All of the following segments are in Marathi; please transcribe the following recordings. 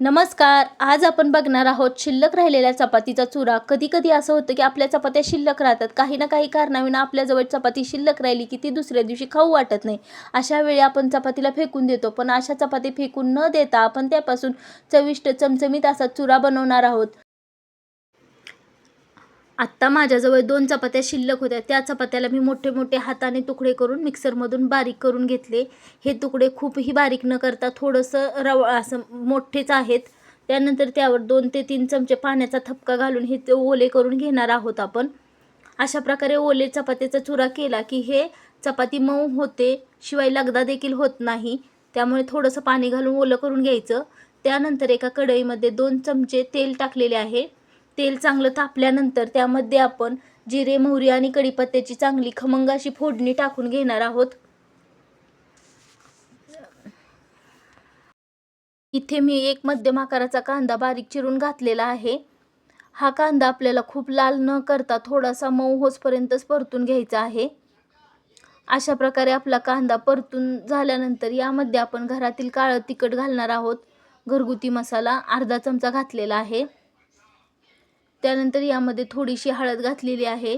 नमस्कार. आज आपण बघणार आहोत शिल्लक राहिलेल्या चपातीचा चुरा. कधी कधी असं होतं की आपल्या चपात्या शिल्लक राहतात. काही ना काही कारणाविना आपल्याजवळ चपाती शिल्लक राहिली की ती दुसऱ्या दिवशी खाऊ वाटत नाही. अशा वेळी आपण चपातीला फेकून देतो. पण अशा चपाती फेकून न देता आपण त्यापासून चविष्ट चमचमीत असा चुरा बनवणार आहोत. आत्ता माझ्याजवळ 2 चपात्या शिल्लक होत्या. त्या चपात्याला मी मोठे मोठे हाताने तुकडे करून मिक्सरमधून बारीक करून घेतले. हे तुकडे खूपही बारीक न करता थोडंसं असं मोठेच आहेत. त्यानंतर त्यावर 2 ते 3 चमचे पाण्याचा थपका घालून हे ओले करून घेणार आहोत आपण. अशा प्रकारे ओले चपातीचा चुरा केला की हे चपाती मऊ होते, शिवाय लगदा देखील होत नाही. त्यामुळे थोडंसं पाणी घालून ओलं करून घ्यायचं. त्यानंतर एका कढईमध्ये 2 चमचे तेल टाकलेले आहे. तेल चांगलं तापल्यानंतर त्यामध्ये आपण जिरे, मोहरी आणि कढीपत्त्याची चांगली खमंग अशी फोडणी टाकून घेणार आहोत. इथे मी एक मध्यम आकाराचा कांदा बारीक चिरून घातलेला आहे. हा कांदा आपल्याला खूप लाल न करता थोडासा मऊ होईपर्यंतच परतून घ्यायचा आहे. अशा प्रकारे आपला कांदा परतून झाल्यानंतर यामध्ये आपण घरातील काळं तिखट घालणार आहोत. घरगुती मसाला अर्धा चमचा घातलेला आहे. त्यानंतर यामध्ये थोडीशी हळद घातलेली आहे.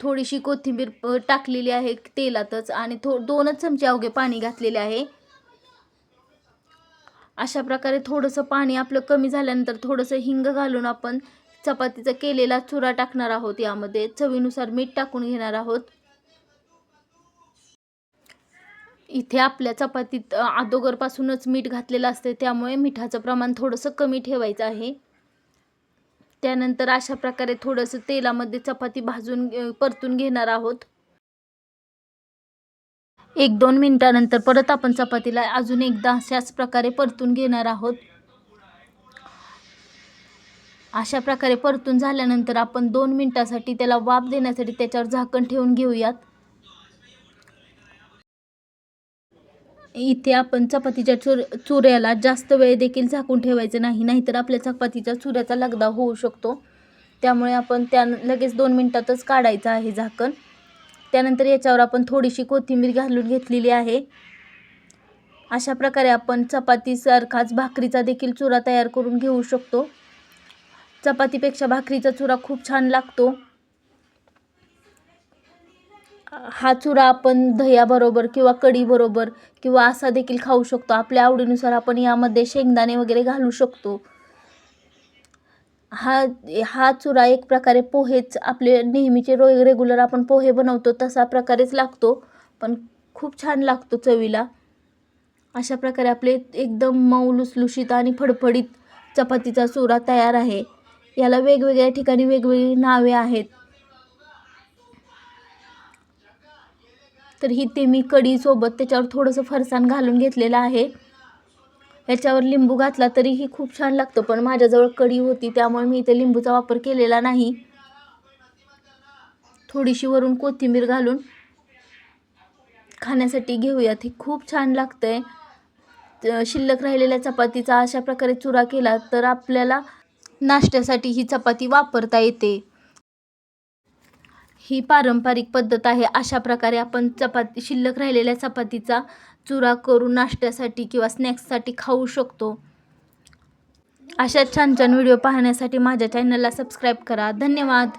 थोडीशी कोथिंबीर टाकलेली आहे तेलातच आणि 2च चमचे अवघे पाणी घातलेले आहे. अशा प्रकारे थोडंसं पाणी आपलं कमी झाल्यानंतर थोडंसं हिंग घालून आपण चपातीचा केलेला चुरा टाकणार आहोत. यामध्ये चवीनुसार मीठ टाकून घेणार आहोत. इथे आपल्या चपातीत अगोदरपासूनच मीठ घातलेलं असते, त्यामुळे मिठाचं प्रमाण थोडंसं कमी ठेवायचं आहे. त्यानंतर अशा प्रकारे थोडंसं तेलामध्ये चपाती भाजून परतून घेणार आहोत. 1-2 मिनिटानंतर परत आपण चपातीला अजून एकदा अशाच प्रकारे परतून घेणार आहोत. अशा प्रकारे परतून झाल्यानंतर आपण 2 मिनिटासाठी त्याला वाफ देण्यासाठी त्याच्यावर झाकण ठेवून घेऊयात. इथे आपण चपातीच्या चुऱ्याला जास्त वेळ देखील झाकून ठेवायचं नाही, नाहीतर आपल्या चपातीच्या चुऱ्याचा लगदा होऊ शकतो. त्यामुळे आपण लगेच 2 मिनिटातच काढायचं आहे झाकण. त्यानंतर याच्यावर आपण थोडीशी कोथिंबीर घालून घेतलेली आहे. अशा प्रकारे आपण चपातीसारखाच भाकरीचा देखील चुरा तयार करून घेऊ शकतो. चपातीपेक्षा भाकरीचा चुरा खूप छान लागतो. हा चुरा आपण दह्याबरोबर किंवा कढीबरोबर किंवा असा देखील खाऊ शकतो. आपल्या आवडीनुसार आपण यामध्ये शेंगदाणे वगैरे घालू शकतो. हा चुरा एक प्रकारे पोहेच आपले नेहमीचे रेग्युलर आपण पोहे बनवतो तसा प्रकारेच लागतो, पण खूप छान लागतो चवीला. अशा प्रकारे आपले एकदम मऊ लुसलुशीत आणि फडफडीत चपातीचा चुरा तयार आहे. याला वेगवेगळ्या ठिकाणी वेगवेगळी नावे आहेत. तर इथे मी कढीसोबत त्याच्यावर थोडंसं फरसाण घालून घेतलेलं आहे. याच्यावर लिंबू घातला तरीही खूप छान लागतं, पण माझ्याजवळ कढी होती त्यामुळे मी इथे लिंबूचा वापर केलेला नाही. थोडीशी वरून कोथिंबीर घालून खाण्यासाठी घेऊयात. हे खूप छान लागतंय. शिल्लक राहिलेल्या चपातीचा अशा प्रकारे चुरा केला तर आपल्याला नाश्त्यासाठी ही चपाती वापरता येते. ही पारंपरिक पद्धत आहे. अशा प्रकारे आपण शिल्लक राहिलेल्या चपातीचा चुरा करून नाश्त्यासाठी किंवा स्नॅक्ससाठी खाऊ शकतो. अशा छान छान व्हिडिओ पाहण्यासाठी माझ्या चॅनलला सबस्क्राईब करा. धन्यवाद.